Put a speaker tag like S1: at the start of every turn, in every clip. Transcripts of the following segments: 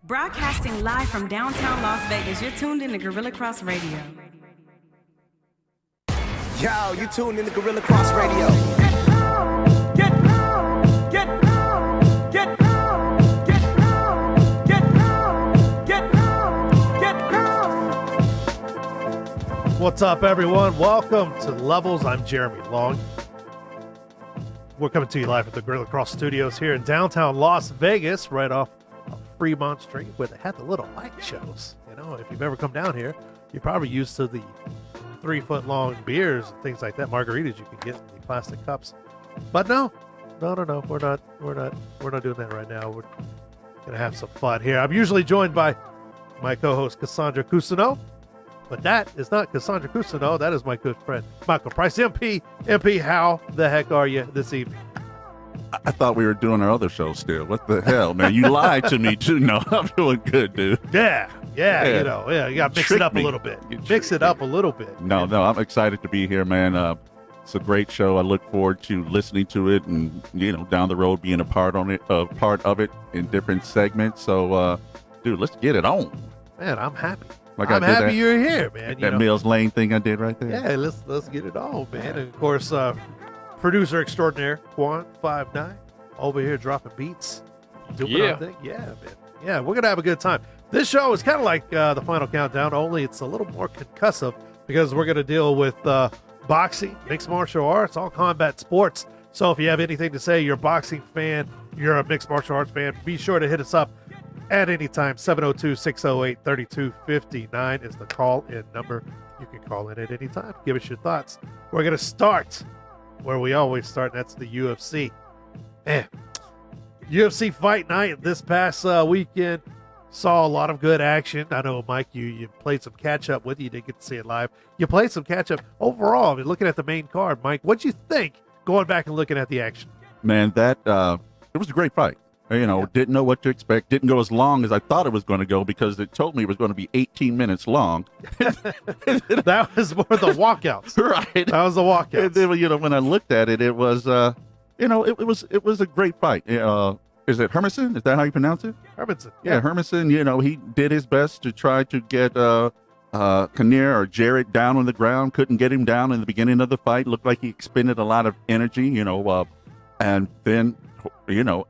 S1: Broadcasting live from downtown Las Vegas, you're tuned in to Guerilla Cross Radio.
S2: Yo, you tuned in to Guerilla Cross Radio.
S3: What's up, everyone? Welcome to Levels. I'm Jeremy Long. We're coming to you live at the Guerilla Cross Studios here in downtown Las Vegas, right off of Fremont Street, where they had the little light shows. You know, if you've ever come down here, you're probably used to the 3-foot-long beers and things like that, margaritas you can get in the plastic cups. But no, we're not doing that right now. We're gonna have some fun here. I'm usually joined by my co-host Cassandra Cousineau. But that is not Cassandra Cousineau. That is my good friend, Michael Price. MP, how the heck are you this evening?
S4: I thought we were doing our other show still. What the hell, man? You lied to me, too. No, I'm doing good, dude.
S3: Yeah, you got to mix it up a little bit.
S4: No, I'm excited to be here, man. It's a great show. I look forward to listening to it and, down the road being a part of it in different segments. So, dude, let's get it on.
S3: Man, I'm happy.
S4: I'm happy
S3: you're here, man.
S4: That Mills Lane thing I did right there.
S3: Yeah, let's get it on, man. And of course, producer extraordinaire Quan59 over here dropping beats, doing our thing. Yeah, man. Yeah, we're gonna have a good time. This show is kind of like the Final Countdown, only it's a little more concussive because we're gonna deal with boxing, mixed martial arts, all combat sports. So if you have anything to say, you're a boxing fan, you're a mixed martial arts fan, be sure to hit us up at any time. 702-608-3259 is the call-in number. You can call in at any time. Give us your thoughts. We're going to start where we always start, and that's the UFC. Man, UFC Fight Night this past weekend saw a lot of good action. I know, Mike, you played some catch-up with you. You didn't get to see it live. You played some catch-up. Overall, I mean, looking at the main card, Mike, what'd you think going back and looking at the action?
S4: Man, it was a great fight. Didn't know what to expect. Didn't go as long as I thought it was going to go because it told me it was going to be 18 minutes long.
S3: That was more the walkouts.
S4: Right.
S3: That was the walkouts.
S4: And then, when I looked at it, it was, it was a great fight. Is it Hermanson? Is that how you pronounce it?
S3: Hermanson.
S4: Yeah, Hermanson, he did his best to try to get Kinnear or Jarrett down on the ground. Couldn't get him down in the beginning of the fight. Looked like he expended a lot of energy, and then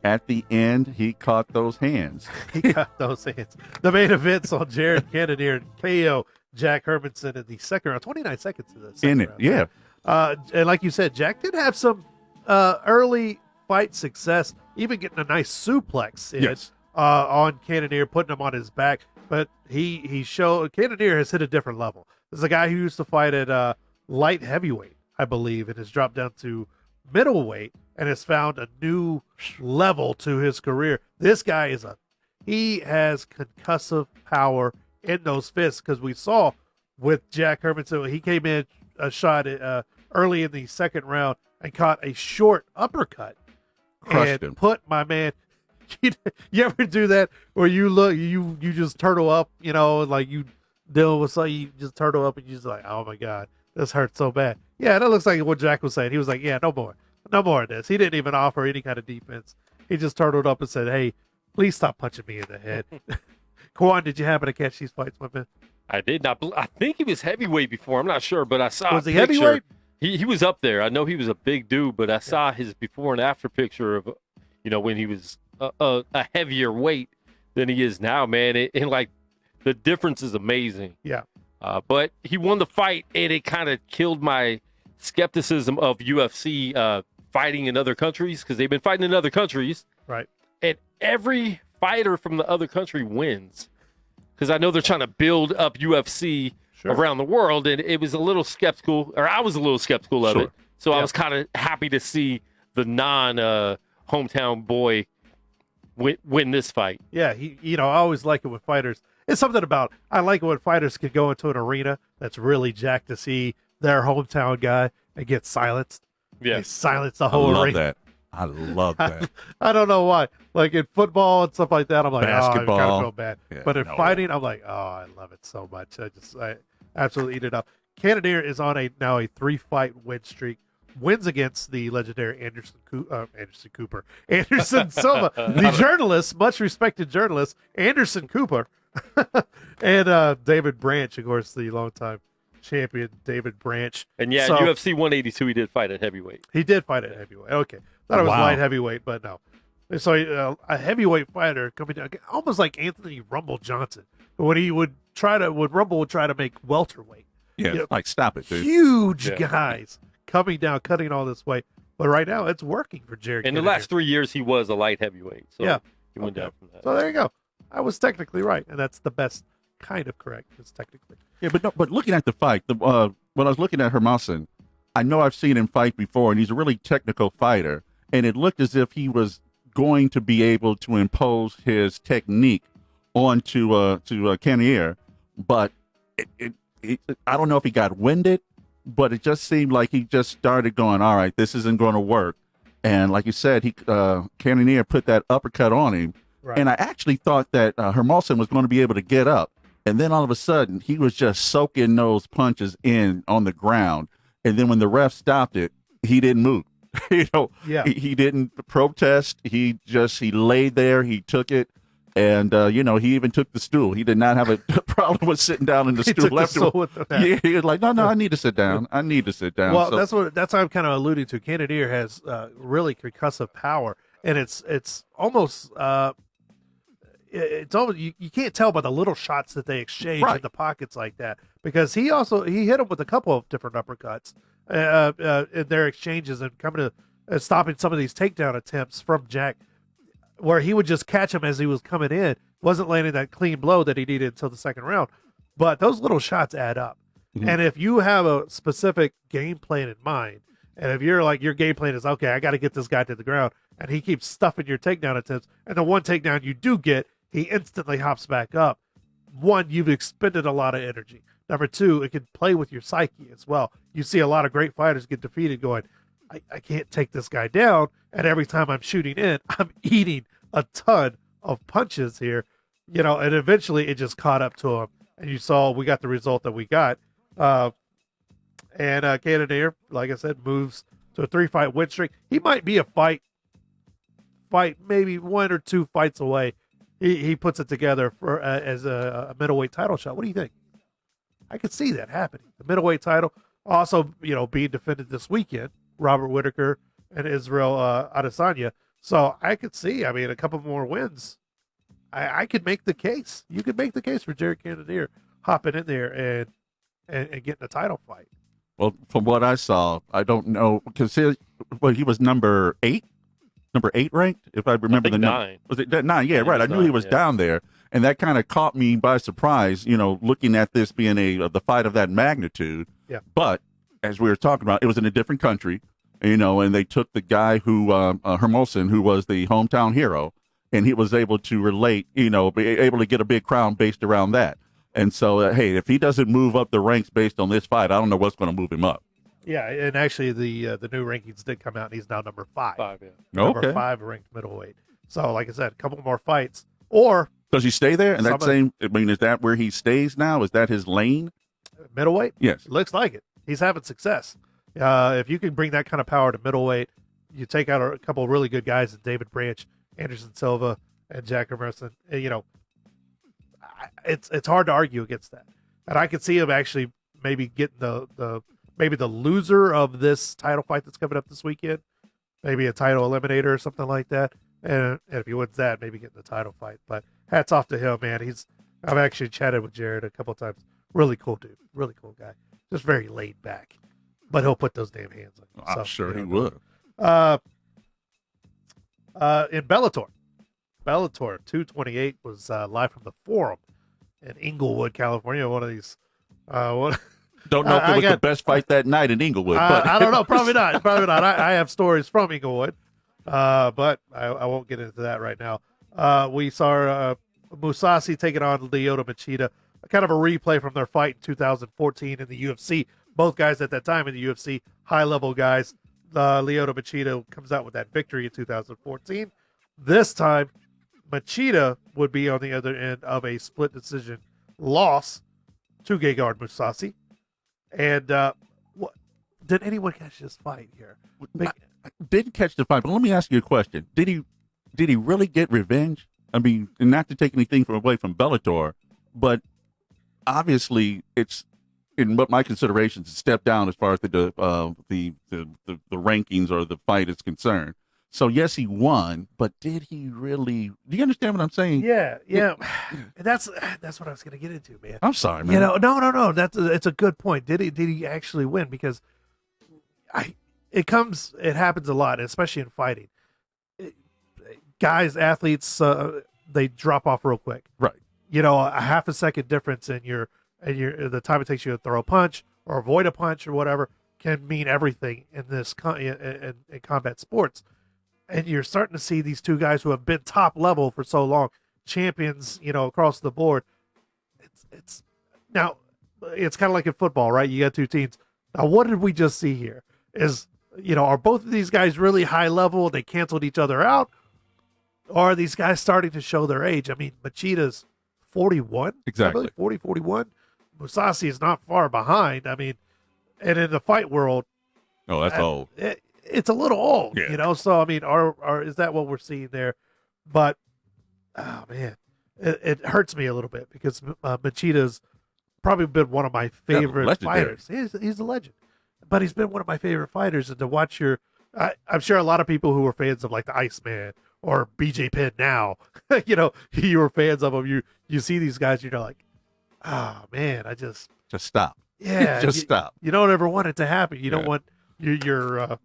S4: at the end, he caught those hands.
S3: The main events on Jared Cannonier and KO Jack Hermanson in the second round. 29 seconds to the second round.
S4: Yeah.
S3: And like you said, Jack did have some early fight success, even getting a nice suplex on Cannonier, putting him on his back. But he showed Cannonier has hit a different level. This is a guy who used to fight at light heavyweight, I believe, and has dropped down to middleweight and has found a new level to his career. This guy he has concussive power in those fists, because we saw with Jack Hermanson, he came in a shot early in the second round and caught a short uppercut.
S4: Crushed him.
S3: Put my man. You ever do that where you look, you just turtle up, like you deal with something, you just turtle up and you're just like, oh my God, this hurts so bad. Yeah, that looks like what Jack was saying. He was like, yeah, no more of this. He didn't even offer any kind of defense. He just turtled up and said, hey, please stop punching me in the head. Quan, did you happen to catch these fights, my man?
S5: I did not. I think he was heavyweight before. I'm not sure, but I saw
S3: Was he heavyweight?
S5: He was up there. I know he was a big dude, but I saw his before and after picture of, when he was a heavier weight than he is now, man. And like the difference is amazing.
S3: Yeah.
S5: But he won the fight, and it kind of killed my skepticism of UFC fighting in other countries, because they've been fighting in other countries.
S3: Right.
S5: And every fighter from the other country wins, because I know they're trying to build up UFC around the world, and it was a little skeptical, or I was a little skeptical of it. So I was kind of happy to see the non-hometown boy win this fight.
S3: Yeah, I always like it when fighters. It's something about, I like it when fighters can go into an arena that's really jacked to see their hometown guy and get silenced.
S5: Yeah.
S3: They silence the whole arena.
S4: I love that.
S3: I don't know why. Like in football and stuff like that, I'm like,
S4: basketball.
S3: I kind of feel bad.
S4: Yeah,
S3: but in fighting, I'm like, I love it so much. I absolutely eat it up. Cannonier is on now a 3-fight win streak. wins against the legendary Anderson Silva, the journalist, much respected journalist, Anderson Cooper, and David Branch, of course, the longtime champion, David Branch.
S5: And yeah,
S3: So,
S5: UFC 182, he did fight at heavyweight.
S3: he did fight at heavyweight. Okay. Thought it was light heavyweight, but no. So a heavyweight fighter coming down, almost like Anthony Rumble Johnson, when he Rumble would try to make welterweight.
S4: Yeah,
S3: You know,
S4: like stop it, dude.
S3: huge guys coming down, cutting all this weight. But right now, it's working for Jared.
S5: In the last 3 years, he was a light heavyweight. So
S3: Yeah.
S5: he went down from that.
S3: So there you go. I was technically right, and that's the best kind of correct. It's technically.
S4: Yeah, but looking at the fight, when I was looking at Hermanson, I know I've seen him fight before, and he's a really technical fighter. And it looked as if he was going to be able to impose his technique onto Cannonier, but I don't know if he got winded, but it just seemed like he just started going, all right, this isn't going to work. And like you said, Cannonier put that uppercut on him,
S3: Right.
S4: and I actually thought that Hermanson was going to be able to get up, and then all of a sudden he was just soaking those punches in on the ground, and then when the ref stopped it, he didn't move.
S3: Yeah.
S4: He didn't protest. He laid there. He took it, and he even took the stool. He did not have a problem with sitting down in the stool. Yeah, he was like, no, I need to sit down. I need to sit down.
S3: Well,
S4: So,
S3: that's what I'm kind of alluding to. Cannonier has really concussive power, and it's almost you can't tell by the little shots that they exchange in the pockets like that, because he hit him with a couple of different uppercuts in their exchanges and coming to stopping some of these takedown attempts from Jack, where he would just catch him as he was coming in, wasn't landing that clean blow that he needed until the second round. But those little shots add up. Mm-hmm. And if you have a specific game plan in mind, and if you're like, your game plan is, okay, I got to get this guy to the ground, and he keeps stuffing your takedown attempts, and the one takedown you do get, he instantly hops back up. One, you've expended a lot of energy. Number two, it can play with your psyche as well. You see a lot of great fighters get defeated going, I can't take this guy down, and every time I'm shooting in, I'm eating a ton of punches here, and eventually it just caught up to him, and you saw we got the result that we got. And Cannonier, like I said, moves to a 3-fight win streak. He might be a fight maybe 1 or 2 fights away. He puts it together for as a middleweight title shot. What do you think? I could see that happening. The middleweight title also, being defended this weekend. Robert Whitaker and Israel Adesanya. So I could see, a couple more wins. I could make the case. You could make the case for Jared Cannonier hopping in there and getting a title fight.
S4: well, from what I saw, I don't know, because he was number 8 ranked, if I remember the number.
S5: 9.
S4: Was it 9? Yeah, right. I knew he was down there, and that kind of caught me by surprise. Looking at this being the fight of that magnitude.
S3: Yeah.
S4: But as we were talking about, it was in a different country, and they took the guy who Hermosin, who was the hometown hero, and he was able to relate, be able to get a big crown based around that. And so, hey, if he doesn't move up the ranks based on this fight, I don't know what's going to move him up.
S3: Yeah, and actually the new rankings did come out, and he's now number 5.
S5: 5, yeah.
S3: Number 5 ranked middleweight. So, like I said, a couple more fights. Or
S4: does he stay there? And that same, is that where he stays now? Is that his lane?
S3: Middleweight?
S4: Yes.
S3: Looks like it. He's having success. If you can bring that kind of power to middleweight, you take out a couple of really good guys, David Branch, Anderson Silva, and Jack Emerson. It's hard to argue against that. And I could see him actually maybe getting the loser of this title fight that's coming up this weekend, maybe a title eliminator or something like that. And if he wins that, maybe getting the title fight. But hats off to him, man. I've actually chatted with Jared a couple of times. Really cool dude. Really cool guy. Just very laid back. But he'll put those damn hands on you.
S4: I'm sure he would.
S3: In Bellator 228 was live from the Forum in Inglewood, California. One of these.
S4: Don't know if it was the best fight that night in Inglewood. But
S3: I don't know. Probably not. Probably not. I have stories from Inglewood, but I won't get into that right now. We saw Musasi taking on Lyoto Machida, kind of a replay from their fight in 2014 in the UFC. Both guys at that time in the UFC, high-level guys. Lyoto Machida comes out with that victory in 2014. This time, Machida would be on the other end of a split decision loss to Gegard Mousasi. And did anyone catch this fight here?
S4: I didn't catch the fight, but let me ask you a question. Did he really get revenge? I mean, and not to take anything away from Bellator, but obviously it's in what my considerations, a step down as far as the rankings or the fight is concerned. So yes, he won, but did he really? Do you understand what I'm saying?
S3: Yeah. That's what I was going to get into, man.
S4: I'm sorry, man.
S3: No. It's a good point. Did he actually win? Because it happens a lot, especially in fighting. Guys, athletes, they drop off real quick.
S4: Right.
S3: A half a second difference in the time it takes you to throw a punch or avoid a punch or whatever can mean everything in this in combat sports. And you're starting to see these two guys who have been top level for so long, champions, across the board. It's kind of like in football, right? You got two teams. Now, what did we just see here? Are both of these guys really high level? They canceled each other out, or are these guys starting to show their age? I mean, Machida's 41,
S4: exactly,
S3: 40, 41. Musasi is not far behind. I mean, and in the fight world,
S4: that's old.
S3: It's a little old,
S4: yeah.
S3: So I mean, is that what we're seeing there? But oh man, it hurts me a little bit because Machida's probably been one of my favorite fighters. He's a legend, but he's been one of my favorite fighters. And to watch I'm sure a lot of people who were fans of like the Iceman or BJ Penn now, you were fans of him. You see these guys, you're like, oh man, just
S4: stop.
S3: Yeah,
S4: stop.
S3: You don't ever want it to happen. You don't want your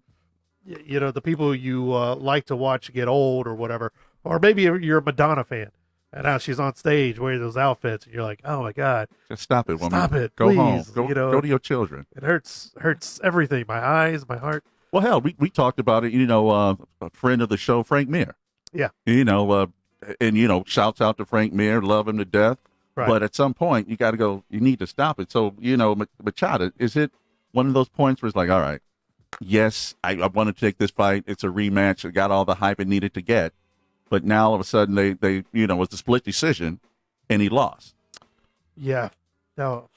S3: the people you like to watch get old or whatever, or maybe you're a Madonna fan and now she's on stage wearing those outfits and you're like, oh my God,
S4: just stop it, woman.
S3: Stop it,
S4: go
S3: please.
S4: home. Go to your children.
S3: It hurts everything, my eyes, my heart.
S4: Well, hell, we talked about it. A friend of the show, Frank Mir.
S3: Yeah.
S4: And shouts out to Frank Mir, love him to death.
S3: Right.
S4: But at some point, you got to go. You need to stop it. So Machado, is it one of those points where it's like, all right, yes, I want to take this fight. It's a rematch. It got all the hype it needed to get. But now all of a sudden they it was a split decision and he lost.
S3: Yeah. No,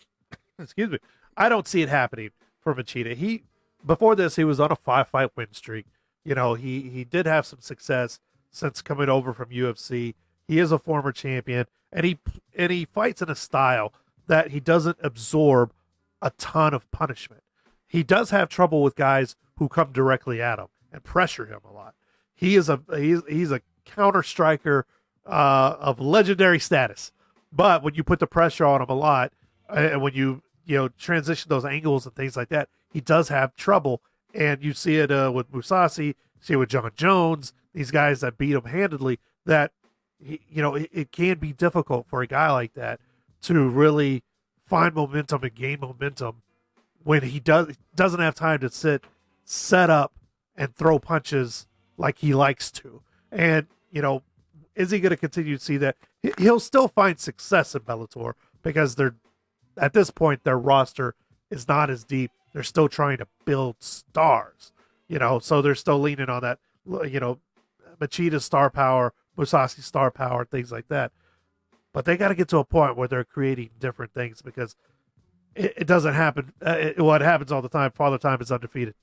S3: excuse me. I don't see it happening for Machida. Before this, he was on a 5-fight win streak. He did have some success since coming over from UFC. He is a former champion and he fights in a style that he doesn't absorb a ton of punishment. He does have trouble with guys who come directly at him and pressure him a lot. He's a counter striker of legendary status. But when you put the pressure on him a lot, and when you transition those angles and things like that, he does have trouble. And you see it with Musasi, you see it with John Jones, these guys that beat him handedly. That it can be difficult for a guy like that to really find momentum and gain momentum when he doesn't have time to set up and throw punches like he likes to. And, is he going to continue to see that? He'll still find success in Bellator because at this point, their roster is not as deep. They're still trying to build stars, so they're still leaning on that, Machida's star power, Musasi's star power, things like that. But they got to get to a point where they're creating different things because it doesn't happen. What happens all the time, Father Time is undefeated.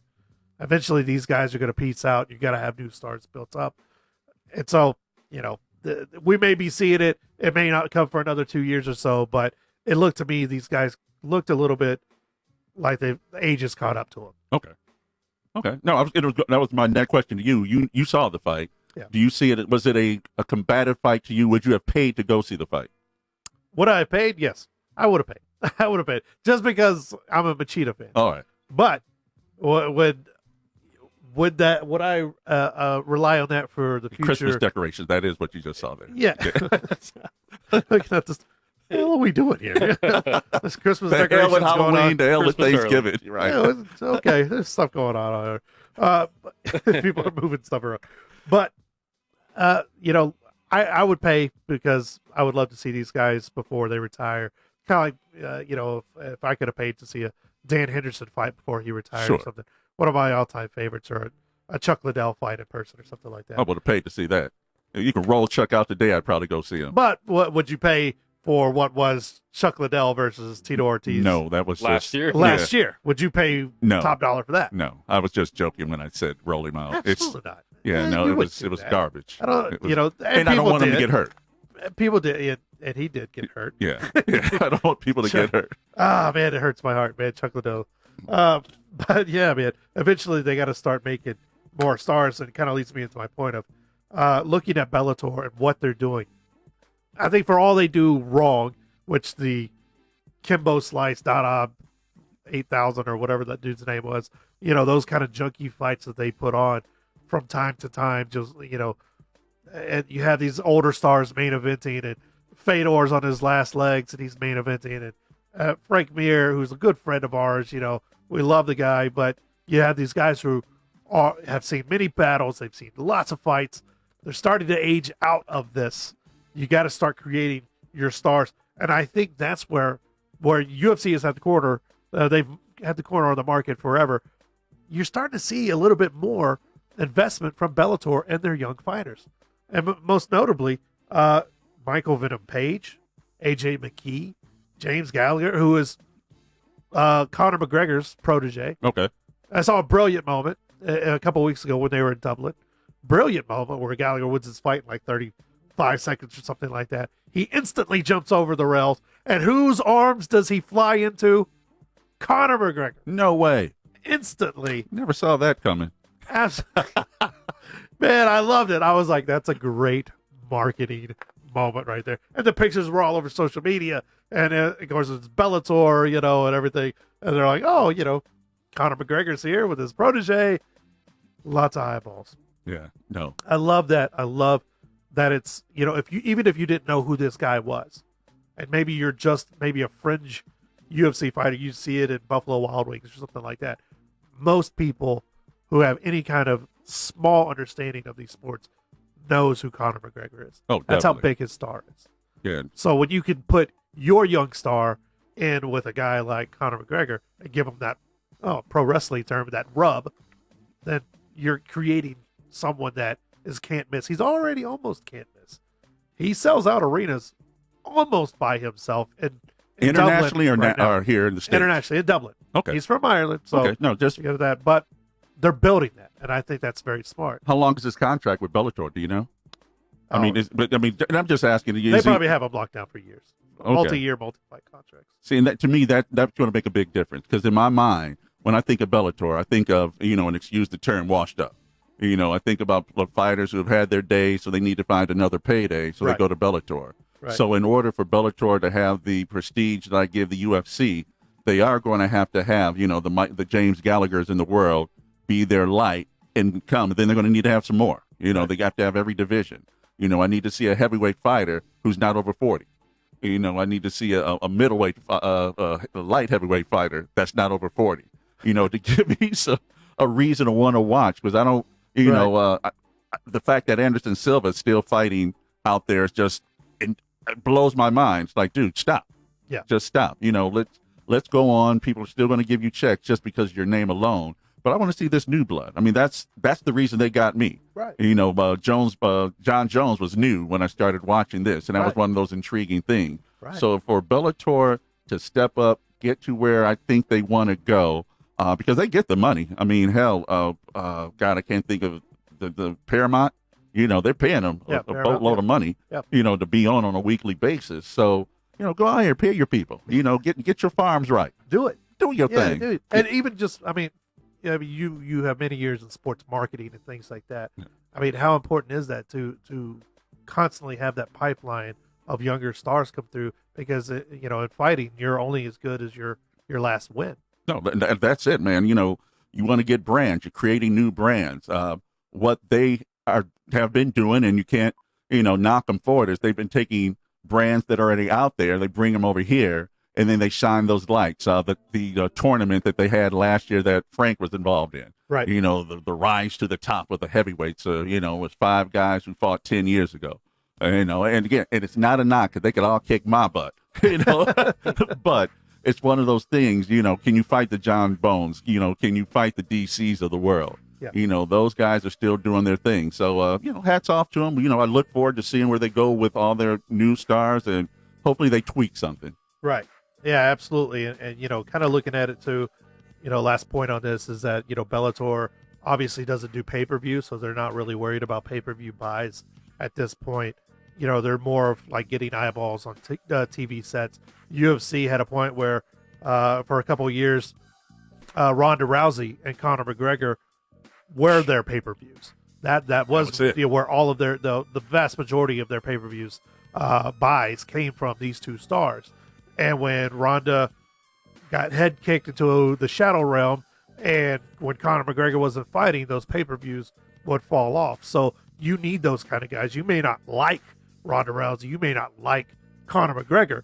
S3: Eventually, these guys are going to peace out. You got to have new stars built up. And so, we may be seeing it. It may not come for another 2 years or so, but it looked to me, these guys looked a little bit like the age has caught up to them.
S4: Okay. No, that was my next question to you. You saw the fight.
S3: Yeah.
S4: Do you see it? Was it a combative fight to you? Would you have paid to go see the fight?
S3: Would I have paid? Yes, I would have paid. I would have paid just because I'm a Machida fan.
S4: All right.
S3: But would I rely on that for the future?
S4: Christmas decorations. That is what you just saw there.
S3: Yeah. Looking at this, what are we doing here? This Christmas
S4: the
S3: decorations
S4: hell with Halloween,
S3: going on.
S4: the hell with
S5: Christmas
S4: Thanksgiving. Right.
S3: Yeah, it's okay. There's stuff going on here. People are moving stuff around. But, I would pay because I would love to see these guys before they retire. Kind of like, if I could have paid to see a Dan Henderson fight before he retired or something. One of my all-time favorites, or a Chuck Liddell fight in person or something like that.
S4: I would have paid to see that. If you can roll Chuck out today, I'd probably go see him.
S3: But what would you pay for what was Chuck Liddell versus Tito Ortiz?
S4: No, that was
S5: Last
S4: just,
S5: year.
S3: Last year. Would you pay
S4: No.
S3: top dollar for that?
S4: No, I was just joking when I said roll him out.
S3: Absolutely not.
S4: Yeah,
S3: Eh,
S4: no,
S3: you
S4: it
S3: wouldn't
S4: was
S3: do that.
S4: garbage.
S3: I don't,
S4: It was-
S3: you know,
S4: and I don't
S3: people
S4: want him to
S3: did.
S4: get hurt.
S3: People did, and he did get hurt.
S4: Yeah, I don't want people to get hurt.
S3: Ah, man, it hurts my heart, man. Chuck Liddell. But yeah, man. Eventually, they got to start making more stars, and it kind of leads me into my point of looking at Bellator and what they're doing. I think for all they do wrong, which the Kimbo Slice Dada 8,000 or whatever that dude's name was, you know, those kind of junky fights that they put on from time to time, just, you know, and you have these older stars main eventing, and Fedor's on his last legs and he's main eventing, and Frank Mir, who's a good friend of ours, you know, we love the guy, but you have these guys who have seen many battles, they've seen lots of fights, they're starting to age out of this. You got to start creating your stars, and I think that's where UFC is at the corner. They've had the corner on the market forever. You're starting to see a little bit more investment from Bellator and their young fighters. And most notably, Michael Venom Page, AJ McKee, James Gallagher, who is Conor McGregor's protege.
S4: Okay.
S3: I saw a brilliant moment a couple of weeks ago when they were in Dublin. Brilliant moment where Gallagher wins his fight in like 35 seconds or something like that. He instantly jumps over the rails. And whose arms does he fly into? Conor McGregor.
S4: No way.
S3: Instantly.
S4: Never saw that coming.
S3: Absolutely. Man, I loved it. I was like, that's a great marketing moment right there. And the pictures were all over social media. And of course, it's Bellator, you know, and everything. And they're like, oh, you know, Conor McGregor's here with his protege. Lots of eyeballs.
S4: Yeah. No.
S3: I love that. I love that it's, you know, even if you didn't know who this guy was, and maybe you're just maybe a fringe UFC fighter, you see it in Buffalo Wild Wings or something like that. Most people who have any kind of small understanding of these sports knows who Conor McGregor is.
S4: Oh,
S3: that's how
S4: definitely.
S3: big his star is.
S4: Yeah.
S3: So when you can put your young star in with a guy like Conor McGregor and give him that pro wrestling term, that rub, then you're creating someone that is can't miss. He's already almost can't miss. He sells out arenas almost by himself in
S4: Internationally
S3: Dublin right now.
S4: or here in the States?
S3: Internationally in Dublin.
S4: Okay.
S3: He's from Ireland, so
S4: Okay. No, just
S3: you get that. But they're building that, and I think that's very smart.
S4: how long is this contract with Bellator? Do you know? I
S3: Oh.
S4: mean, and I'm just asking.
S3: They probably have him locked down for years.
S4: Okay.
S3: Multi-year, multi-fight contracts.
S4: See, and that to me, that's going to make a big difference because in my mind, when I think of Bellator, I think of, you know, and excuse the term, washed up. You know, I think about fighters who have had their day, so they need to find another payday, so
S3: Right.
S4: they go to Bellator.
S3: Right.
S4: So in order for Bellator to have the prestige that I give the UFC, they are going to have, you know, the James Gallaghers in the world be their light and come. And then they're going to need to have some more. You know, they have to have every division. You know, I need to see a heavyweight fighter who's not over 40. You know, I need to see a middleweight, a light heavyweight fighter that's not over 40. You know, to give me a reason to want to watch, because I don't, you
S3: Right.
S4: know, the fact that Anderson Silva is still fighting out there is just, it blows my mind. It's like, dude, stop.
S3: Yeah.
S4: Just stop. You know, let's go on. People are still going to give you checks just because of your name alone. But I want to see this new blood. I mean, that's the reason they got me.
S3: Right.
S4: You know, John Jones was new when I started watching this, and that was
S3: Right.
S4: one of those intriguing things.
S3: Right.
S4: So for Bellator to step up, get to where I think they want to go, because they get the money. I mean, hell, God, I can't think of the Paramount. You know, they're paying them
S3: Yeah,
S4: a
S3: Paramount,
S4: boatload of money.
S3: Yep.
S4: You know, to be on a weekly basis. So, you know, go out here, pay your people. You know, get your farms right.
S3: Do it.
S4: Do your
S3: Yeah,
S4: thing.
S3: dude. And even just, I mean, you have many years in sports marketing and things like that. I mean, how important is that to constantly have that pipeline of younger stars come through? Because you know, in fighting, you're only as good as your last win.
S4: No, that's it, man. You know, you want to get brands. You're creating new brands. What they have been doing, and you can't, you know, knock them for it, is they've been taking brands that are already out there. They bring them over here, and then they shine those lights. The tournament that they had last year that Frank was involved in.
S3: Right.
S4: You know, the rise to the top of the heavyweights. You know, it was 5 guys who fought 10 years ago. You know, and again, and it's not a knock because they could all kick my butt. You know, but it's one of those things. You know, can you fight the John Bones? You know, can you fight the DCs of the world?
S3: Yeah.
S4: You know, those guys are still doing their thing. So, you know, hats off to them. You know, I look forward to seeing where they go with all their new stars and hopefully they tweak something.
S3: Right. Yeah, absolutely. And kind of looking at it too, last point on this is that, Bellator obviously doesn't do pay-per-view, so they're not really worried about pay-per-view buys at this point. They're more of like getting eyeballs on TV sets. UFC had a point where for a couple of years, Ronda Rousey and Conor McGregor were their pay-per-views. That was where all of the vast majority of their pay-per-views buys came from these two stars. And when Ronda got head kicked into the shadow realm, and when Conor McGregor wasn't fighting, those pay-per-views would fall off. So you need those kind of guys. You may not like Ronda Rousey, you may not like Conor McGregor,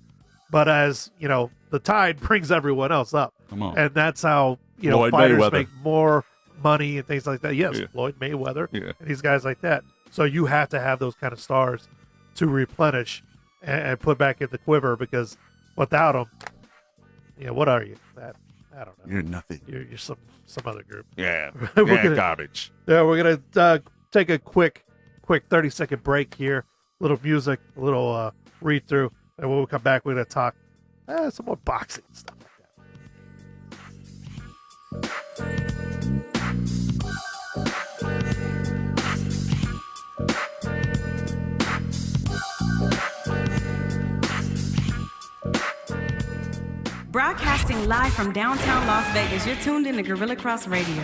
S3: but as the tide brings everyone else up, and that's how
S4: Floyd
S3: fighters
S4: Mayweather.
S3: make more money and things like that. Yes, Floyd Mayweather and these guys like that. So you have to have those kind of stars to replenish and put back in the quiver, because without them, what are you? I don't know.
S4: You're nothing.
S3: You're some other group.
S4: Yeah, garbage.
S3: Yeah, we're gonna take a quick 30-second break here. Little music, a little read through, and when we come back, we're gonna talk some more boxing and stuff like that.
S1: Broadcasting live from downtown Las Vegas, you're tuned in to Guerilla Cross Radio.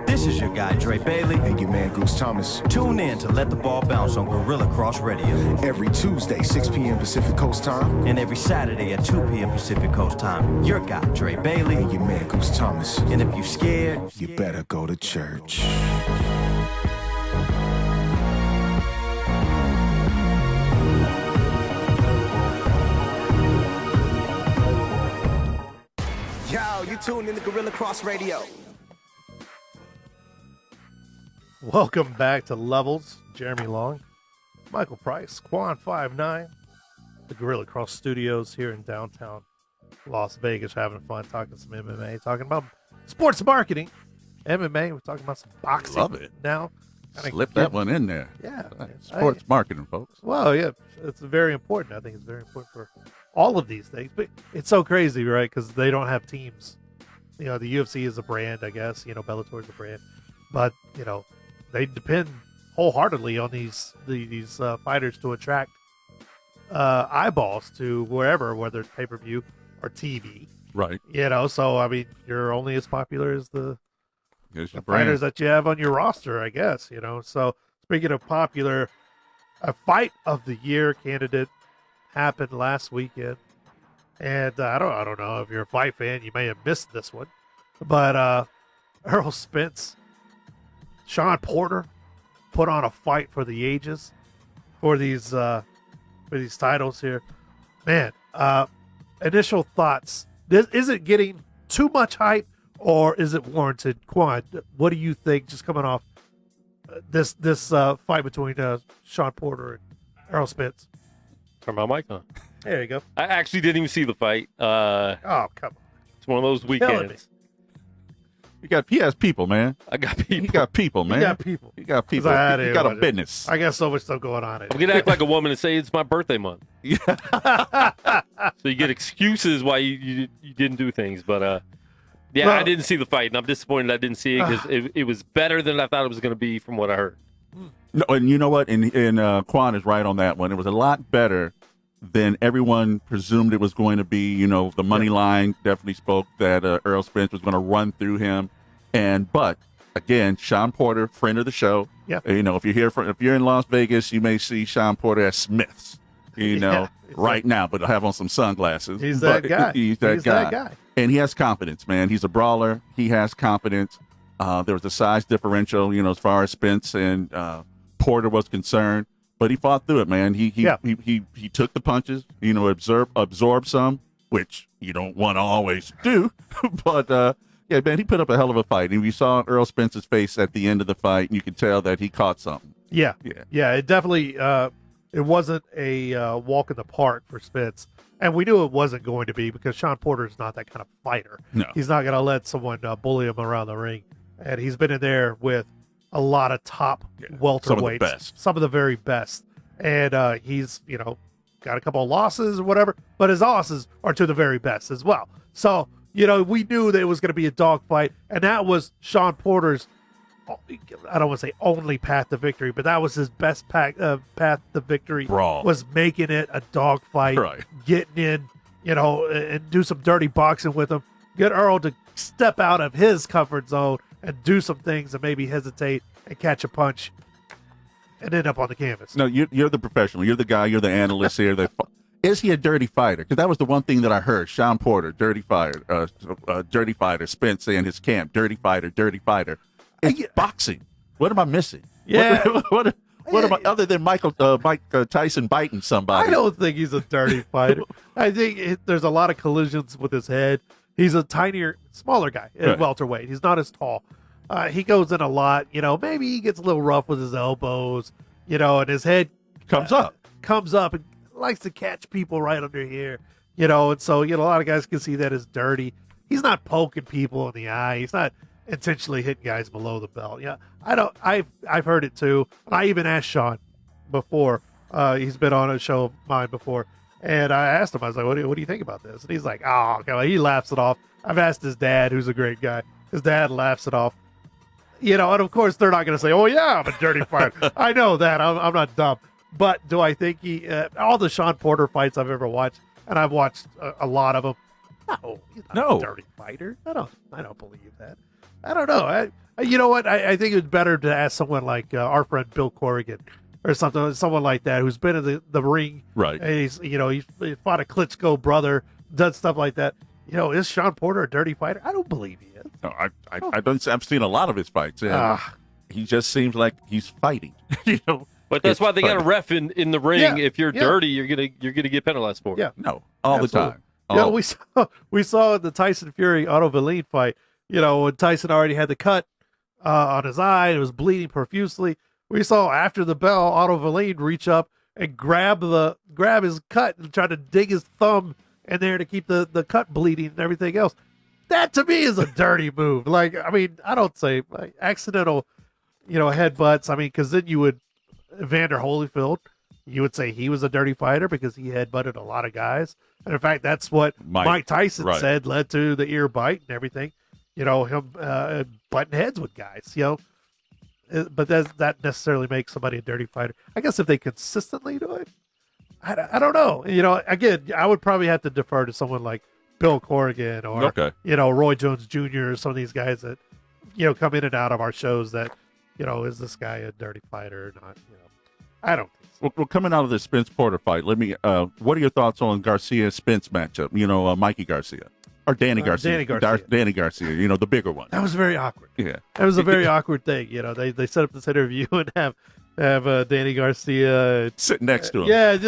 S6: This is your guy, Dre Bailey.
S2: And your man, Goose Thomas.
S6: Tune in to Let the Ball Bounce on Guerilla Cross Radio.
S2: Every Tuesday, 6 p.m. Pacific Coast time.
S6: And every Saturday at 2 p.m. Pacific Coast time. Your guy, Dre Bailey.
S2: And your man, Goose Thomas.
S6: And if you're scared,
S2: you better go to church. Yo, you tuned in to Guerilla Cross Radio.
S3: Welcome back to Levels. Jeremy Long, Michael Price, Quan59, the Guerilla Cross Studios here in downtown Las Vegas, having fun talking some MMA, talking about sports marketing, MMA. We're talking about some boxing.
S4: Love it.
S3: Now.
S4: Slip that one in there.
S3: Yeah.
S4: Sports marketing, folks.
S3: Well, yeah, it's very important. I think it's very important for all of these things. But it's so crazy, right? Because they don't have teams. The UFC is a brand, I guess. Bellator is a brand. But, they depend wholeheartedly on these fighters to attract eyeballs to wherever, whether it's pay-per-view or TV.
S4: Right.
S3: So, I mean, you're only as popular as the
S4: brand.
S3: fighters that you have on your roster, I guess. So, speaking of popular, a fight of the year candidate happened last weekend. And I don't know if you're a fight fan, you may have missed this one. But Errol Spence, Sean Porter put on a fight for the ages for these titles here. Man, initial thoughts. Is it getting too much hype, or is it warranted? Quan, what do you think, just coming off this fight between Sean Porter and Errol Spence?
S5: Turn my mic on.
S3: There you go.
S5: I actually didn't even see the fight.
S3: Oh, come on.
S5: It's one of those weekends.
S4: He has people, man.
S5: I got people.
S4: He got people, man.
S3: He got people.
S4: He got people. He got a business.
S3: I got so much stuff going on.
S5: I'm going to act like a woman and say it's my birthday month. So you get excuses why you didn't do things. But, I didn't see the fight, and I'm disappointed I didn't see it because it was better than I thought it was going to be from what I heard.
S4: No, and you know what? And Quan is right on that one. It was a lot better than everyone presumed it was going to be. The money line definitely spoke that Errol Spence was going to run through him. But again, Sean Porter, friend of the show.
S3: Yeah.
S4: If you're in Las Vegas, you may see Sean Porter at Smith's. Right now, but have on some sunglasses.
S3: He's that guy.
S4: He's that guy. And he has confidence, man. He's a brawler. He has confidence. There was a size differential, as far as Spence and Porter was concerned. But he fought through it, man. He took the punches, absorbed some, which you don't want to always do. But man, he put up a hell of a fight. And we saw Errol Spence's face at the end of the fight, and you could tell that he caught something.
S3: Yeah. It definitely it wasn't a walk in the park for Spence. And we knew it wasn't going to be, because Sean Porter is not that kind of fighter.
S4: No.
S3: He's not going to let someone bully him around the ring. And he's been in there with a lot of top welterweights, some of the very best. And he's, got a couple of losses or whatever, but his losses are to the very best as well. So, we knew that it was going to be a dogfight, and that was Sean Porter's, I don't want to say only path to victory, but that was his best path to victory.
S4: Brawl.
S3: Was making it a dogfight,
S4: Right.
S3: getting in, and do some dirty boxing with him. Get Earl to step out of his comfort zone and do some things and maybe hesitate and catch a punch and end up on the canvas.
S4: No, you're the professional. You're the guy. You're the analyst here. Is he a dirty fighter? Because that was the one thing that I heard. Sean Porter, dirty fighter. Dirty fighter. Spence in his camp, dirty fighter, dirty fighter. It's boxing. What am I missing?
S3: Yeah.
S4: What am I, other than Mike Tyson biting somebody?
S3: I don't think he's a dirty fighter. I think there's a lot of collisions with his head. He's a smaller guy at welterweight. He's not as tall. He goes in a lot. Maybe he gets a little rough with his elbows, and his head comes up and likes to catch people right under here, and so, a lot of guys can see that as dirty. He's not poking people in the eye. He's not intentionally hitting guys below the belt. Yeah. I've heard it too. And I even asked Sean before. He's been on a show of mine before. And I asked him, I was like, what do you think about this? And he's like, oh, God. He laughs it off. I've asked his dad, who's a great guy. His dad laughs it off. And of course they're not going to say, oh yeah, I'm a dirty fighter. I know that. I'm not dumb. But do I think all the Sean Porter fights I've ever watched, and I've watched a lot of them. No, he's not a dirty fighter. I don't believe that. I don't know. You know what? I think it's better to ask someone like our friend Bill Corrigan or someone like that who's been in the ring.
S4: Right.
S3: And he fought a Klitschko brother, done stuff like that. Is Sean Porter a dirty fighter? I don't believe he is.
S4: No, I've seen a lot of his fights. He just seems like he's fighting.
S5: But that's why they got a ref in the ring. If you're dirty, you're gonna get penalized for it.
S3: Yeah.
S4: No, all
S3: Absolutely.
S4: the time.
S3: We saw the Tyson Fury Otto Wallin fight. When Tyson already had the cut on his eye, and it was bleeding profusely. We saw after the bell, Otto Wallin reach up and grab his cut and try to dig his thumb in there to keep the cut bleeding and everything else. That to me is a dirty move. I don't say accidental, headbutts. Because then you would Evander Holyfield, you would say he was a dirty fighter because he headbutted a lot of guys. And in fact, that's what Mike Tyson said led to the ear bite and everything. Him butting heads with guys, but that necessarily makes somebody a dirty fighter. I guess if they consistently do it, I don't know. Again, I would probably have to defer to someone like Bill Corrigan or, Roy Jones Jr. or some of these guys that, come in and out of our shows that, is this guy a dirty fighter or not? I don't think so.
S4: Well, coming out of the Spence Porter fight, what are your thoughts on Garcia Spence matchup? Mikey Garcia. Or Danny Garcia. Danny Garcia, the bigger one.
S3: That was very awkward.
S4: Yeah.
S3: That was a very awkward thing. They set up this interview and have Danny Garcia
S4: sitting next to him.
S3: Yeah,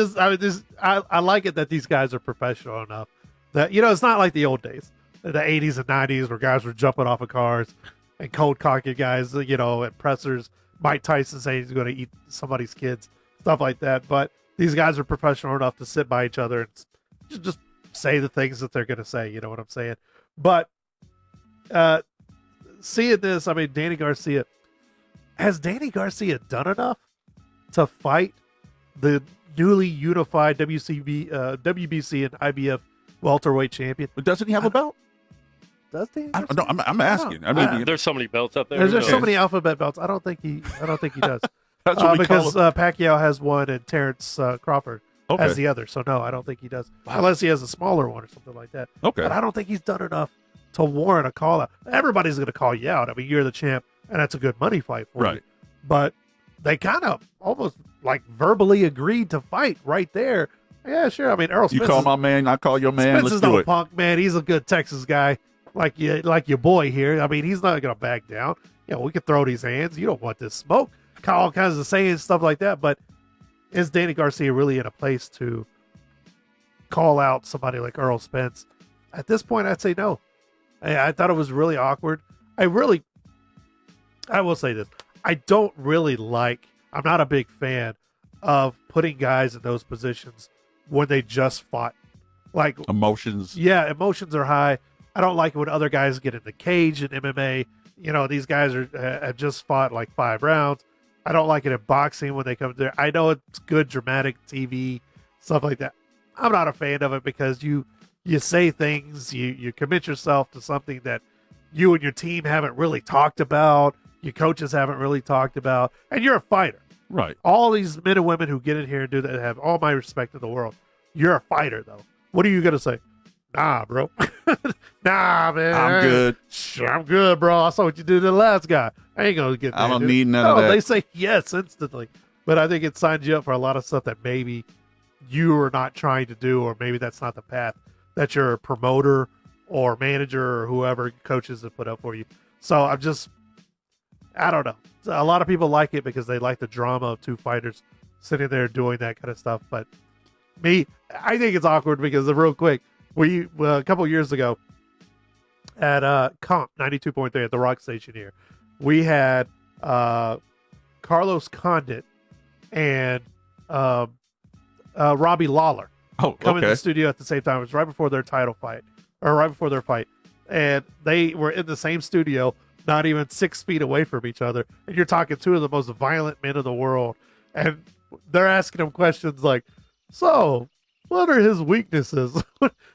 S3: I like it that these guys are professional enough that, it's not like the old days, the 80s and 90s where guys were jumping off of cars and cold cocking guys, at pressers. Mike Tyson saying he's going to eat somebody's kids, stuff like that. But these guys are professional enough to sit by each other and just say the things that they're going to say. You know what I'm saying? But seeing this, Danny Garcia, has Danny Garcia done enough to fight the newly unified WBC and IBF welterweight champion?
S4: But doesn't he have a belt?
S3: Does Danny
S4: I
S3: Garcia?
S4: don't know. I'm asking.
S5: There's so many belts out there.
S3: There's so many alphabet belts. I don't think he does.
S4: That's what we
S3: because
S4: call
S3: Pacquiao has one and Terrence Crawford has the other. So no, I don't think he does. Wow. Unless he has a smaller one or something like that.
S4: Okay.
S3: But I don't think he's done enough to warrant a call out. Everybody's going to call you out. You're the champ, and that's a good money fight for you. But they kind of almost like verbally agreed to fight right there. Yeah, sure. Earl Spence.
S4: You call my man, I call your man.
S3: Spence is no punk, man. He's a good Texas guy, like your boy here. He's not going to back down. We could throw these hands. You don't want this smoke. All kinds of saying stuff like that. But is Danny Garcia really in a place to call out somebody like Earl Spence? At this point, I'd say no. I thought it was really awkward. I will say this. I don't really I'm not a big fan of putting guys in those positions when they just fought.
S4: Emotions.
S3: Yeah, emotions are high. I don't like it when other guys get in the cage in MMA. these guys have just fought like 5 rounds. I don't like it in boxing when they come there. I know it's good dramatic TV, stuff like that. I'm not a fan of it because you say things, you commit yourself to something that you and your team haven't really talked about, your coaches haven't really talked about, and you're a fighter.
S4: Right.
S3: All these men and women who get in here and do that have all my respect in the world. You're a fighter, though. What are you going to say? Nah, bro. Nah, man.
S4: I'm good.
S3: I'm good, bro. I saw what you did to the last guy. I ain't going to get that.
S4: I don't
S3: dude.
S4: need none of that.
S3: They say yes instantly. But I think it signs you up for a lot of stuff that maybe you are not trying to do, or maybe that's not the path that your promoter or manager or whoever coaches have put up for you. So I don't know. A lot of people like it because they like the drama of 2 fighters sitting there doing that kind of stuff. But me, I think it's awkward because real quick, a couple years ago at Comp 92.3 at the Rock Station here, we had Carlos Condit and Robbie Lawler come in the studio at the same time. It was right before their title fight, or right before their fight. And they were in the same studio, not even 6 feet away from each other. And you're talking 2 of the most violent men in the world. And they're asking him questions like, so what are his weaknesses?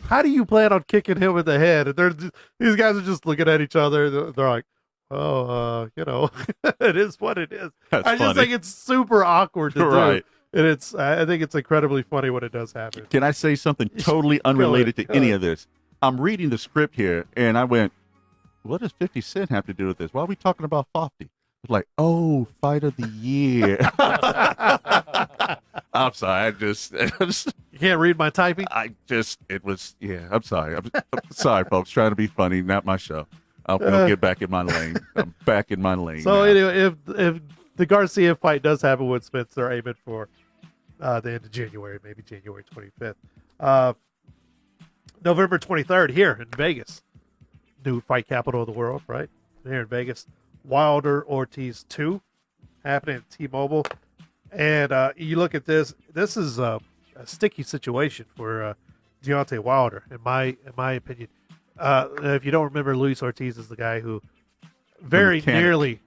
S3: How do you plan on kicking him in the head? And these guys are just looking at each other. They're like, oh, it is what it is. I just think it's super awkward to do. And I think it's incredibly funny when it does happen.
S4: Can I say something totally unrelated to any of this? I'm reading the script here, and I went, what does 50 Cent have to do with this? Why are we talking about 50? It's like, oh, fight of the year. I'm sorry.
S3: You can't read my typing?
S4: I'm sorry. I'm sorry, folks. Trying to be funny, not my show. I'm going to get back in my lane. I'm back in my lane.
S3: So
S4: now.
S3: anyway, if the Garcia fight does happen with Spence, they're aiming for the end of January, maybe January 25th. November 23rd here in Vegas. New fight capital of the world, right? Here in Vegas. Wilder Ortiz 2 happening at T-Mobile. And you look at this. This is a sticky situation for Deontay Wilder, in my opinion. If you don't remember, Luis Ortiz is the guy who very nearly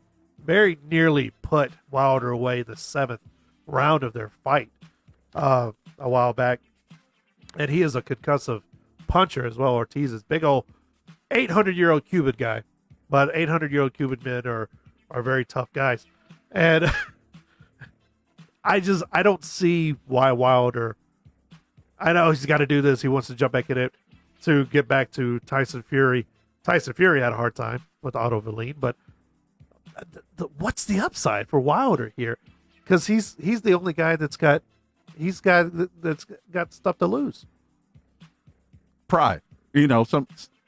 S3: put Wilder away the 7th round of their fight a while back. And he is a concussive puncher as well. Ortiz is big old 800-year-old Cuban guy. But 800-year-old Cuban men are very tough guys. And I don't see why Wilder, I know he's got to do this. He wants to jump back in it to get back to Tyson Fury. Tyson Fury had a hard time with Otto Valine, but what's the upside for Wilder here? Because he's the only guy that's got stuff to lose.
S4: Pride.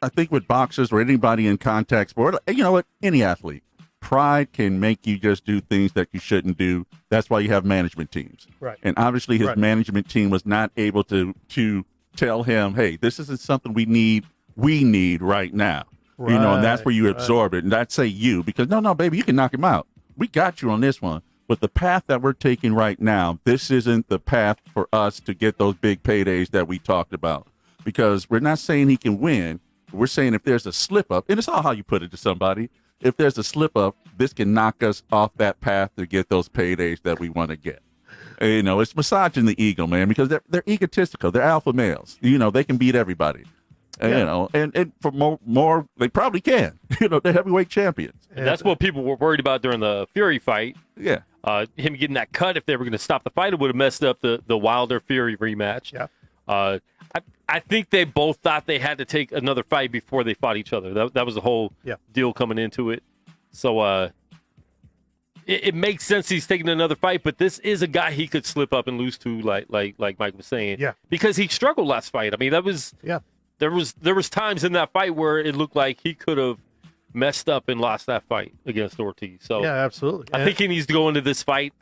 S4: I think with boxers or anybody in contact sport, any athlete, pride can make you just do things that you shouldn't do. That's why you have management teams. Right. And obviously his management team was not able to tell him, hey, this isn't something we need right now. Right. And that's where you absorb it. And that's you, because no, baby, you can knock him out. We got you on this one. But the path that we're taking right now, this isn't the path for us to get those big paydays that we talked about. Because we're not saying he can win. We're saying if there's a slip up, and it's all how you put it to somebody, if there's a slip up, this can knock us off that path to get those paydays that we want to get. It's massaging the ego, man, because they're egotistical. They're alpha males. They can beat everybody. And for more, they probably can. They're heavyweight champions.
S5: And that's what people were worried about during the Fury fight.
S4: Yeah.
S5: Him getting that cut, if they were going to stop the fight, it would have messed up the Wilder-Fury rematch.
S3: Yeah.
S5: I think they both thought they had to take another fight before they fought each other. That was the whole deal coming into it. So it makes sense he's taking another fight, but this is a guy he could slip up and lose to, like Mike was saying.
S3: Yeah.
S5: Because he struggled last fight. I mean, that was there was times in that fight where it looked like he could have messed up and lost that fight against Ortiz. So
S3: yeah, absolutely.
S5: I think he needs to go into this fight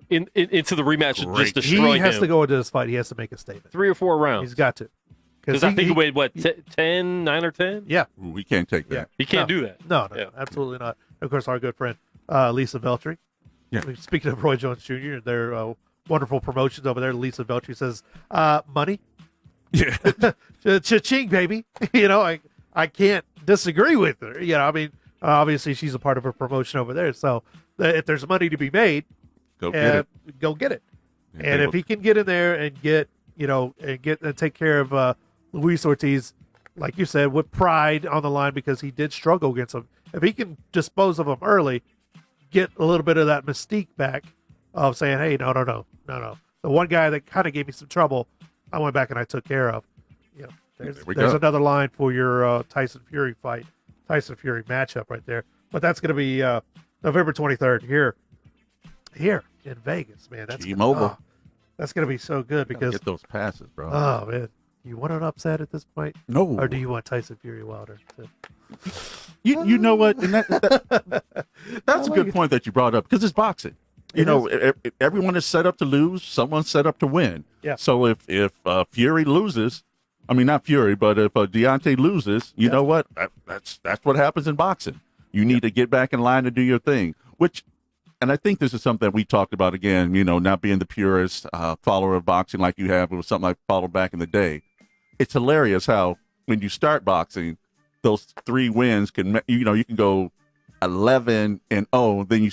S5: into the rematch and just destroy him.
S3: He has to go into this fight. He has to make a statement.
S5: 3 or 4 rounds.
S3: He's got to.
S5: Because I think he weighed, 9 or 10?
S3: Yeah.
S4: Ooh, we can't take that.
S5: He can't do that.
S3: No, absolutely not. Of course, our good friend, Lisa Veltri.
S4: Yeah.
S3: Speaking of Roy Jones Jr., their wonderful promotions over there, Lisa Veltri says, money.
S4: Yeah.
S3: Cha-ching, baby. I can't disagree with her. I mean, Obviously, she's a part of her promotion over there. So if there's money to be made,
S4: Go get it.
S3: Go get it.
S4: Yeah,
S3: And if he can get in there and get, and take care of Luis Ortiz, like you said, with pride on the line, because he did struggle against him. If he can dispose of him early, get a little bit of that mystique back of saying, hey, no. The one guy that kind of gave me some trouble, I went back and I took care of. There's another line for your Tyson Fury matchup right there. But that's going to be November 23rd here in Vegas, man. That's
S4: T-Mobile.
S3: That's going to be so good because
S4: Get those passes, bro.
S3: oh man, you want an upset at this point?
S4: No.
S3: Or do you want Tyson Fury Wilder?
S4: You know what? And that's a good point that you brought up, because it's boxing. Everyone is set up to lose. Someone's set up to win.
S3: Yeah.
S4: So if Fury loses, I mean, not Fury, but if Deontay loses, you know what? That's what happens in boxing. You need to get back in line to do your thing, and I think this is something that we talked about again, not being the purest follower of boxing like you have. It was something I followed back in the day. It's hilarious how when you start boxing, those 3 wins can, you can go 11-0, then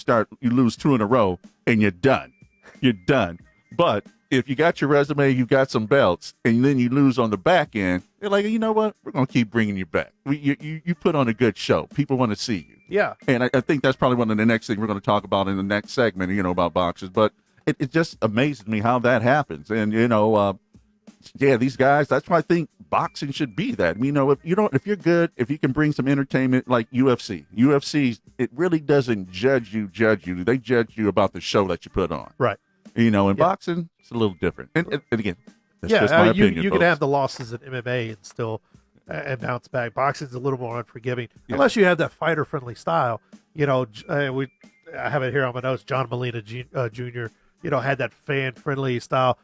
S4: you lose 2 in a row and you're done. You're done. But if you got your resume, you got some belts, and then you lose on the back end, they're like, you know what? We're going to keep bringing you back. You put on a good show. People want to see you.
S3: Yeah.
S4: And I think that's probably one of the next things we're going to talk about in the next segment, about boxers. But it just amazes me how that happens. And, these guys, that's why I think boxing should be that. If you're good, if you can bring some entertainment like UFC, it really doesn't judge you. They judge you about the show that you put on.
S3: Right.
S4: In boxing, it's a little different. And again, that's just
S3: I
S4: my
S3: mean, you
S4: opinion.
S3: can
S4: folks.
S3: have the losses in MMA and still and bounce back. Boxing's a little more unforgiving unless you have that fighter-friendly style. I have it here on my notes. John Molina Jr. Had that fan-friendly style.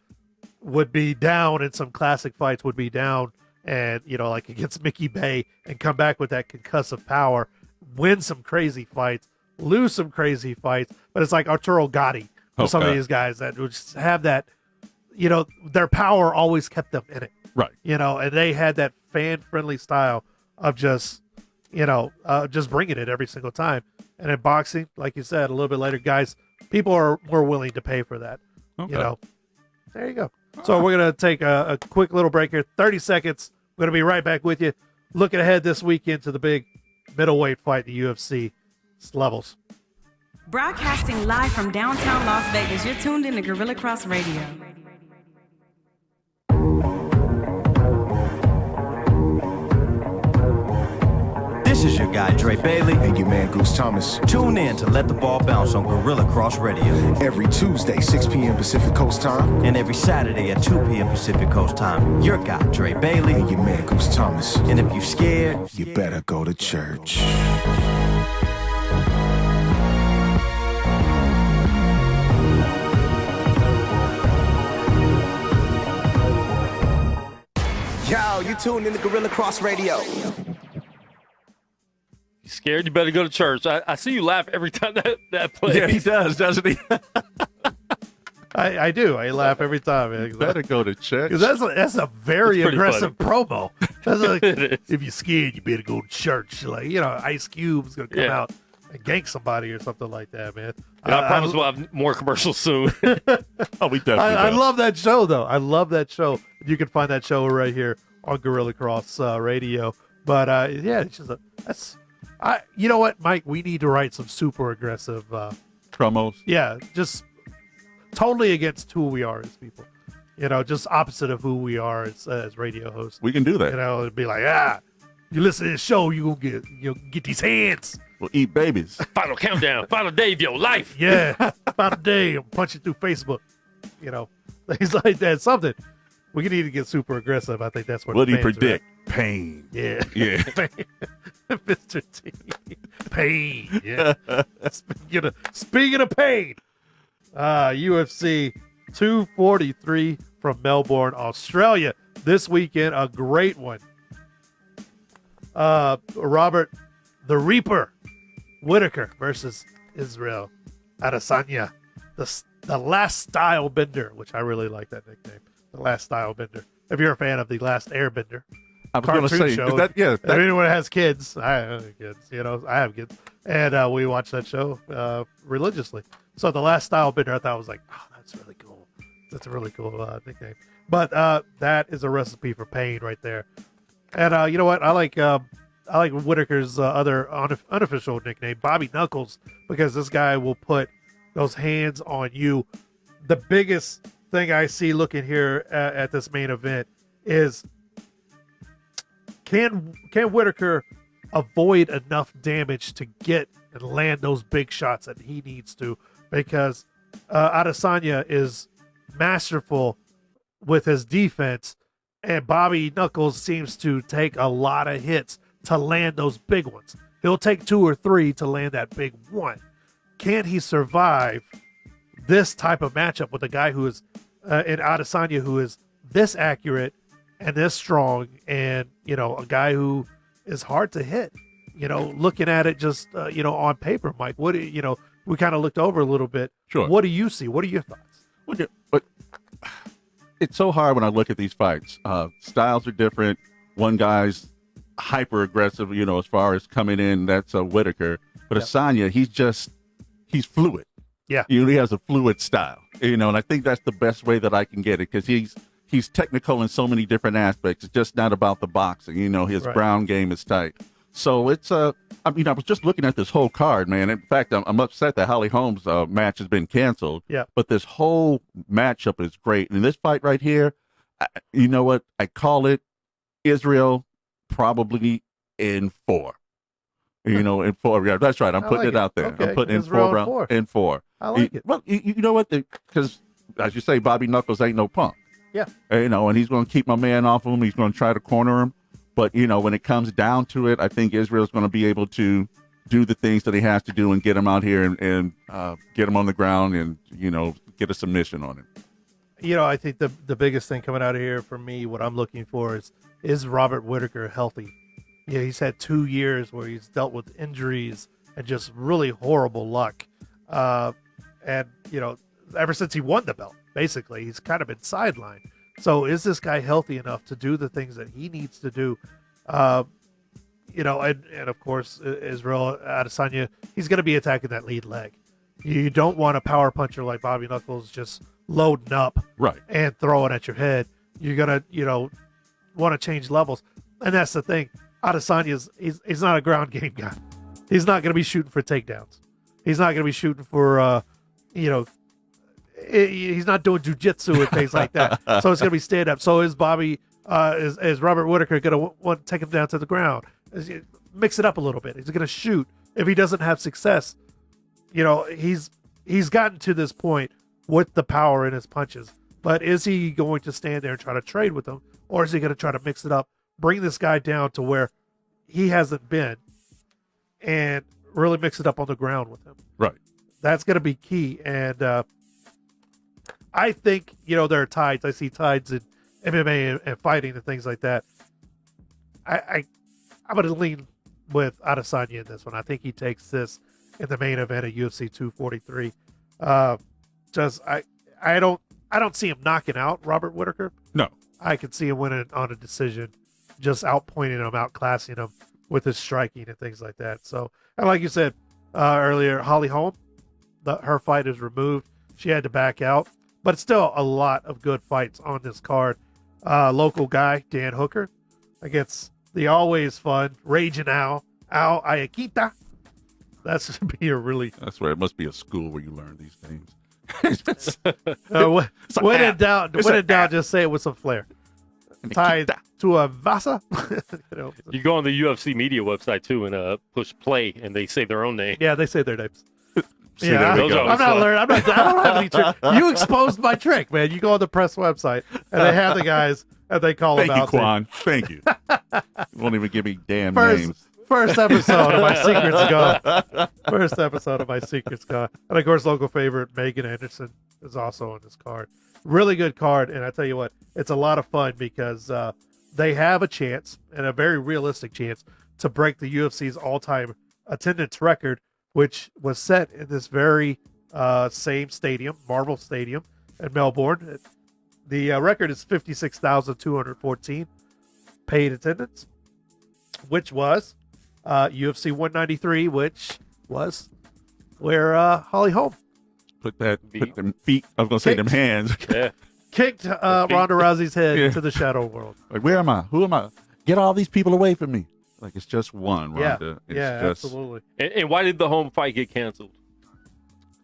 S3: Would be down in some classic fights. Would be down, and like against Mickey Bay, and come back with that concussive power. Win some crazy fights, lose some crazy fights. But it's like Arturo Gatti. Some of these guys that would just have that, their power always kept them in it.
S4: Right.
S3: And they had that fan-friendly style of just bringing it every single time. And in boxing, like you said, a little bit later, guys, people are more willing to pay for that.
S4: Okay.
S3: There you go. So we're going to take a quick little break here, 30 seconds. We're going to be right back with you. Looking ahead this weekend to the big middleweight fight, the UFC levels.
S1: Broadcasting live from downtown Las Vegas, you're tuned in to Guerilla Cross Radio.
S6: This is your guy, Dre Bailey.
S2: And your man, Goose Thomas.
S6: Tune in to Let the Ball Bounce on Guerilla Cross Radio.
S2: Every Tuesday, 6 p.m. Pacific Coast time.
S6: And every Saturday at 2 p.m. Pacific Coast time. Your guy, Dre Bailey.
S2: And your man, Goose Thomas.
S6: And if you're scared,
S2: You better go to church. Yo, you tuned in to Guerilla Cross Radio.
S5: You scared? You better go to church. I see you laugh every time that plays.
S4: Yeah, he does, doesn't he?
S3: I do. I laugh every time. Man,
S4: Better go to church.
S3: because that's a very
S5: It's pretty
S3: aggressive promo. That's like,
S5: It is.
S3: if you're scared, you better go to church. Like, Ice Cube's gonna come
S5: Yeah.
S3: out and gank somebody or something like that, man.
S5: I promise we'll have more commercials soon.
S4: Oh, we definitely
S3: I
S4: will.
S3: love that show, though. I love that show. You can find that show right here on Guerilla Cross Radio. But it's just you know what, Mike? We need to write some super aggressive.
S4: Promos.
S3: Yeah, just totally against who we are as people. Just opposite of who we are as radio hosts.
S4: We can do that.
S3: It'd be like, you listen to this show, you gonna get these hands.
S4: We'll eat babies.
S5: Final countdown. Final day of your life.
S3: Yeah, about a day, I'm punching through Facebook. Things like that. Something. We need to get super aggressive. I think that's what.
S4: What do you
S3: fans are
S4: predict? Pain.
S3: at. Yeah.
S4: Yeah.
S3: Mr. T. Pain. Yeah. Speaking of pain, UFC 243 from Melbourne, Australia. This weekend, a great one. Robert the Reaper Whitaker versus Israel Adesanya. The Last Style Bender, which I really like that nickname. The Last Style Bender. If you're a fan of The Last Airbender.
S4: I was going to
S3: cartoon
S4: say,
S3: show.
S4: if
S3: anyone has kids, I have kids, I have kids, and we watch that show religiously. So the last style bender, I thought was like, oh, that's really cool. That's a really cool nickname. But that is a recipe for pain right there. And you know what? I like Whitaker's other unofficial nickname, Bobby Knuckles, because this guy will put those hands on you. The biggest thing I see looking here at this main event is, can Whitaker avoid enough damage to get and land those big shots that he needs to? Because Adesanya is masterful with his defense, and Bobby Knuckles seems to take a lot of hits to land those big ones. He'll take 2 or 3 to land that big one. Can he survive this type of matchup with a guy who is in Adesanya, who is this accurate and this strong, and a guy who is hard to hit? Looking at it just on paper, Mike, what we kind of looked over a little bit.
S4: Sure.
S3: What do you see? What are your thoughts?
S4: But it's so hard when I look at these fights. Styles are different. One guy's hyper aggressive, as far as coming in. That's Whitaker. But Asanya, he's fluid.
S3: Yeah.
S4: He has a fluid style, and I think that's the best way that I can get it, because he's technical in so many different aspects. It's just not about the boxing. His ground game is tight. So it's I was just looking at this whole card, man. In fact, I'm upset that Holly Holmes' match has been canceled.
S3: Yeah.
S4: But this whole matchup is great. And this fight right here, you know what? I call it Israel probably in 4. In 4. Yeah, that's right. I'm putting it out there.
S3: Okay.
S4: I'm putting
S3: Israel
S4: in 4. In 4.
S3: I like it.
S4: Well, you know what? Because as you say, Bobby Knuckles ain't no punk.
S3: Yeah.
S4: And he's going to keep my man off of him. He's going to try to corner him. But, when it comes down to it, I think Israel's going to be able to do the things that he has to do and get him out here and get him on the ground and, get a submission on him.
S3: I think the biggest thing coming out of here for me, what I'm looking for is Robert Whitaker healthy? He's had 2 years where he's dealt with injuries and just really horrible luck. And, ever since he won the belt, basically, he's kind of been sidelined. So is this guy healthy enough to do the things that he needs to do? And of course, Israel Adesanya, he's going to be attacking that lead leg. You don't want a power puncher like Bobby Knuckles just loading up and throwing at your head. You're going to, want to change levels. And that's the thing. Adesanya's, he's not a ground game guy. He's not going to be shooting for takedowns. He's not going to be shooting for, he's not doing jujitsu and things like that. So it's going to be stand up. So is Robert Whitaker going to want to take him down to the ground? Mix it up a little bit. He's going to shoot. If he doesn't have success, he's gotten to this point with the power in his punches. But is he going to stand there and try to trade with him? Or is he going to try to mix it up, bring this guy down to where he hasn't been, and really mix it up on the ground with him?
S4: Right.
S3: That's going to be key. And I think, there are tides. I see tides in MMA and fighting and things like that. I'm going to lean with Adesanya in this one. I think he takes this in the main event of UFC 243. I don't see him knocking out Robert Whitaker.
S4: No.
S3: I can see him winning on a decision, just outpointing him, outclassing him with his striking and things like that. So, and like you said earlier, Holly Holm, her fight is removed. She had to back out. But still a lot of good fights on this card. Local guy, Dan Hooker, against the always fun Raging Al Ayaquita. That's going to be a really...
S4: That's where it must be a school where you learn these things.
S3: When in doubt, just say it with some flair. Tied to a Vasa.
S5: You go on the UFC media website too and push play, and they say their own name.
S3: Yeah, they say their names.
S5: Yeah,
S3: I'm not learning. I don't have any trick. You exposed my trick, man. You go on the press website, and they have the guys, and they call them out.
S4: Thank you, Quan. Thank you. You won't even give me damn names.
S3: First episode of My Secret's Gone. First episode of My Secret's Gone. And, of course, local favorite Megan Anderson is also on this card. Really good card, and I tell you what, it's a lot of fun because they have a chance, and a very realistic chance, to break the UFC's all-time attendance record, which was set in this very same stadium, Marvel Stadium in Melbourne. The record is 56,214. paid attendance, which was UFC 193, which was where Holly Holm
S4: Put them feet. I was gonna say them hands.
S5: Yeah.
S3: kicked Ronda Rousey's head into the shadow world.
S4: Like, where am I? Who am I? Get all these people away from me. Like, it's just one,
S3: Yeah,
S4: Ronda. It's
S3: yeah,
S4: just
S3: absolutely.
S5: And why did the home fight get canceled?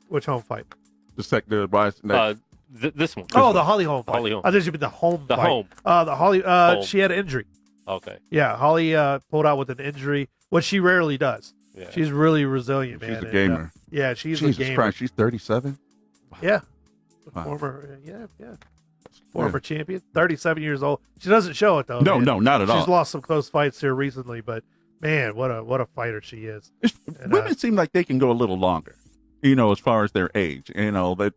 S3: Which home fight?
S4: the sec the rise.
S5: This one.
S3: Oh, the Holly Holm fight.
S5: Holly Holm.
S3: I thought you meant the home
S5: The
S3: fight.
S5: home.
S3: The Holly.
S5: Holm.
S3: She had an injury.
S5: Okay.
S3: Yeah, Holly pulled out with an injury, which she rarely does.
S5: Yeah.
S3: She's really resilient, man.
S4: She's a
S3: and,
S4: gamer.
S3: yeah, she's
S4: Jesus
S3: a gamer.
S4: Christ, she's 37.
S3: Yeah.
S4: Wow.
S3: Former, former champion. 37 years old. She doesn't show it though.
S4: No,
S3: man.
S4: no, not at all.
S3: She's lost some close fights here recently, but man, what a fighter she is. And,
S4: Women seem like they can go a little longer, you know, as far as their age, you know, that,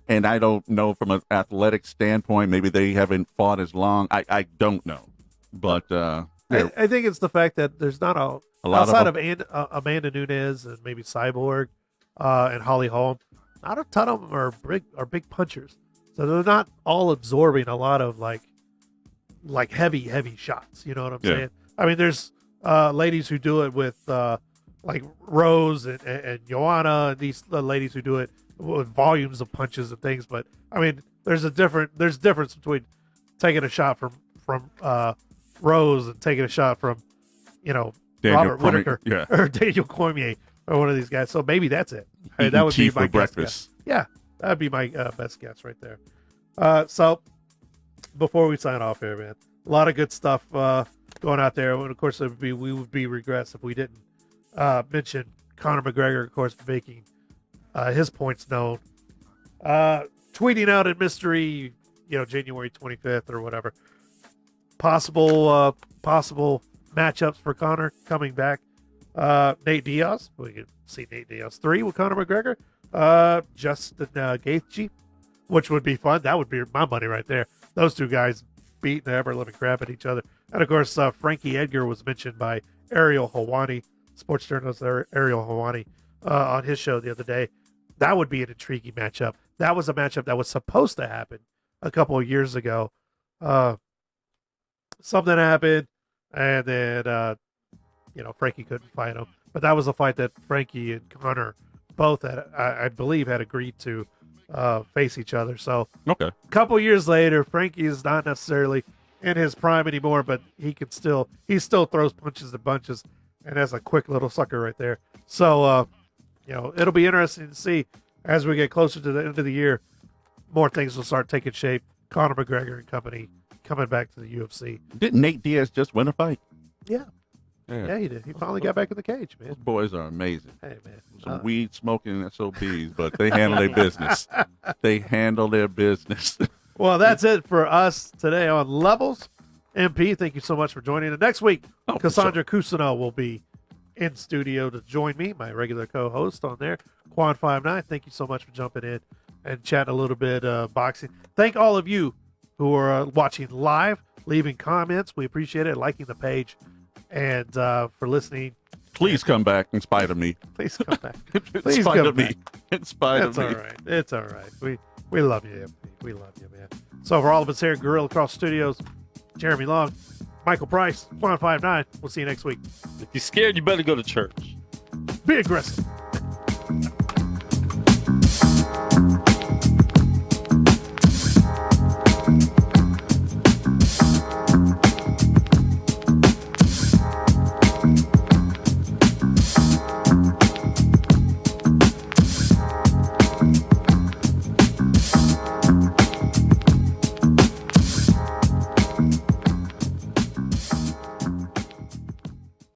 S4: and I don't know from an athletic standpoint, maybe they haven't fought as long. I don't know, but
S3: I think it's the fact that there's not a
S4: lot
S3: outside
S4: of
S3: of Amanda Nunes and maybe Cyborg and Holly Holm, not a ton of them are big punchers, so they're not all absorbing a lot of like heavy shots. You know what I'm
S4: Yeah.
S3: saying? I mean, there's ladies who do it with like Rose and Joanna, and these ladies who do it with volumes of punches and things. But I mean, there's difference between taking a shot from Rose and taking a shot from
S4: Daniel
S3: Robert
S4: Cormier,
S3: Whitaker
S4: yeah.
S3: or Daniel Cormier or one of these guys. So maybe that's it.
S4: Eating
S3: That would be
S4: teeth
S3: my
S4: for
S3: best
S4: breakfast.
S3: guess. Yeah, that would be my best guess right there. So before we sign off here, man, a lot of good stuff going out there. And of course, we would be regress if we didn't mention Conor McGregor, of course, making his points known, tweeting out in mystery, January 25th or whatever. Possible matchups for Conor coming back. Nate Diaz, we can see Nate Diaz 3 with Conor McGregor. Justin Gaethje, which would be fun. That would be my money right there. Those two guys beating the ever living crap at each other. And of course, Frankie Edgar was mentioned by Ariel Helwani, sports journalist Ariel Helwani, on his show the other day. That would be an intriguing matchup. That was a matchup that was supposed to happen a couple of years ago. Something happened, and then Frankie couldn't fight him. But that was a fight that Frankie and Conor both had, I believe, had agreed to face each other. So
S4: Okay.
S3: a couple years later, Frankie is not necessarily in his prime anymore, but he still throws punches and bunches, and has a quick little sucker right there. So it'll be interesting to see as we get closer to the end of the year. More things will start taking shape. Conor McGregor and company coming back to the UFC.
S4: Didn't Nate Diaz just win a fight?
S3: Yeah, he did. He finally got back in the cage, man.
S4: Those boys are amazing.
S3: Hey, man.
S4: Some weed smoking SOBs, but they handle their business. They handle their business.
S3: Well, that's it for us today on Levels. MP, thank you so much for joining us. Next week,
S4: for
S3: Cassandra Cousineau will be in studio to join me, my regular co-host on there. Quan59, thank you so much for jumping in and chatting a little bit boxing. Thank all of you who are watching live, leaving comments. We appreciate it, liking the page, and for listening.
S4: Please come back in spite of me.
S3: Please come back.
S4: In
S3: Please
S4: spite
S3: come
S4: of me.
S3: back.
S4: In spite
S3: It's
S4: of
S3: all
S4: me.
S3: right. It's all right. We love you, MP. We love you, man. So for all of us here at Guerilla Cross Studios, Jeremy Long, Michael Price, Quan59, we'll see you next week.
S5: If you're scared, you better go to church.
S3: Be aggressive.